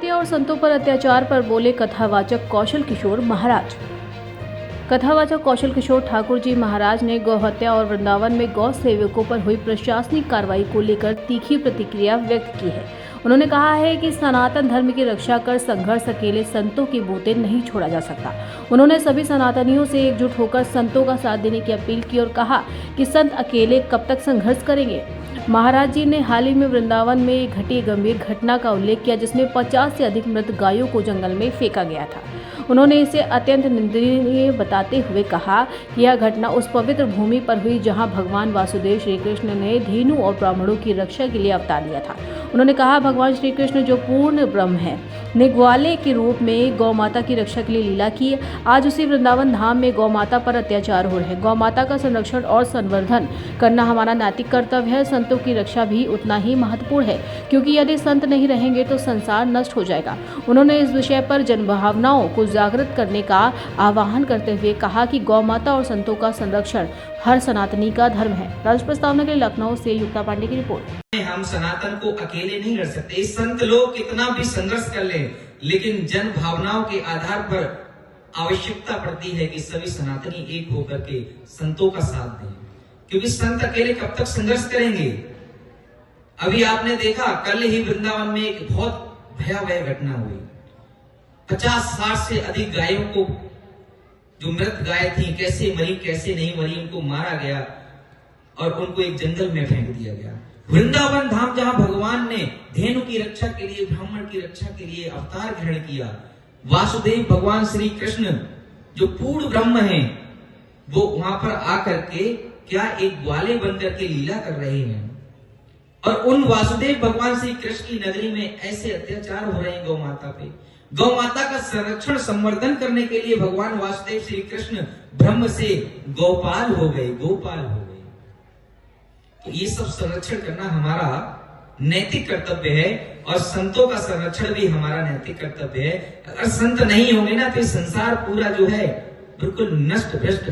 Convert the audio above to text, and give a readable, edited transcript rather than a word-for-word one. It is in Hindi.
हत्या और संतों पर अत्याचार पर बोले कथावाचक कौशल किशोर महाराज। कथावाचक कौशल किशोर ठाकुर जी महाराज ने गौ हत्या और वृंदावन में गौ सेवकों पर हुई प्रशासनिक कार्रवाई को लेकर तीखी प्रतिक्रिया व्यक्त की है। उन्होंने कहा है कि सनातन धर्म की रक्षा कर संघर्ष अकेले संतों की बूते नहीं छोड़ा जा सकता। उन्होंने सभी सनातनियों से एकजुट होकर संतों का साथ देने की अपील की और कहा कि संत अकेले कब तक संघर्ष करेंगे। महाराज जी ने हाल ही में वृंदावन में घटी गंभीर घटना का उल्लेख किया जिसमें 50 से अधिक मृत गायों को जंगल में फेंका गया था। उन्होंने इसे अत्यंत निंदनीय बताते हुए कहा कि यह घटना उस पवित्र भूमि पर हुई जहां भगवान वासुदेव श्री कृष्ण ने धेनु और ब्राह्मणों की रक्षा के लिए अवतार लिया था। उन्होंने कहा भगवान श्री कृष्ण जो पूर्ण ब्रह्म है ने ग्वाले के रूप में गौ माता की रक्षा के लिए लीला की। आज उसी वृंदावन धाम में गौ माता पर अत्याचार हो रहे हैं। गौ माता का संरक्षण और संवर्धन करना हमारा नैतिक कर्तव्य है। संतों की रक्षा भी उतना ही महत्वपूर्ण है क्योंकि यदि संत नहीं रहेंगे तो संसार नष्ट हो जाएगा। उन्होंने इस विषय पर जनभावनाओं को जागृत करने का आह्वान करते हुए कहा कि गौ माता और संतों का संरक्षण हर सनातनी का धर्म है। राष्ट्र प्रस्तावना के लिए लखनऊ से युक्ता पांडे की रिपोर्ट। हम सनातन को अकेले नहीं लड़ सकते। संत लोग कितना भी संघर्ष कर ले, लेकिन जन भावनाओं के आधार पर आवश्यकता पड़ती है कि सभी सनातनी एक होकर के संतों का साथ दें, क्योंकि संत अकेले कब तक संघर्ष करेंगे। अभी आपने देखा कल ही वृंदावन में एक बहुत भयावह घटना हुई। 50-60 से अधिक गायों को, जो मृत गाय थी, कैसे मरी कैसे नहीं मरी, उनको मारा गया और उनको एक जंगल में फेंक दिया गया। वृंदावन धाम जहां भगवान ने धेनु की रक्षा के लिए, ब्राह्मण की रक्षा के लिए अवतार ग्रहण किया, वासुदेव भगवान श्री कृष्ण जो पूर्ण ब्रह्म हैं, वो वहां पर आकर के क्या एक ग्वाले बनकर के लीला कर रहे हैं। और उन वासुदेव भगवान श्री कृष्ण की नगरी में ऐसे अत्याचार हो रहे हैं गौ माता पे। गौ माता का संरक्षण संवर्धन करने के लिए भगवान वासुदेव श्री कृष्ण ब्रह्म से गोपाल हो गए, गोपाल हो गए। तो ये सब संरक्षण करना हमारा नैतिक कर्तव्य है और संतों का संरक्षण भी हमारा नैतिक कर्तव्य है। अगर संत नहीं होंगे ना तो संसार पूरा जो है बिल्कुल नष्ट भ्रष्ट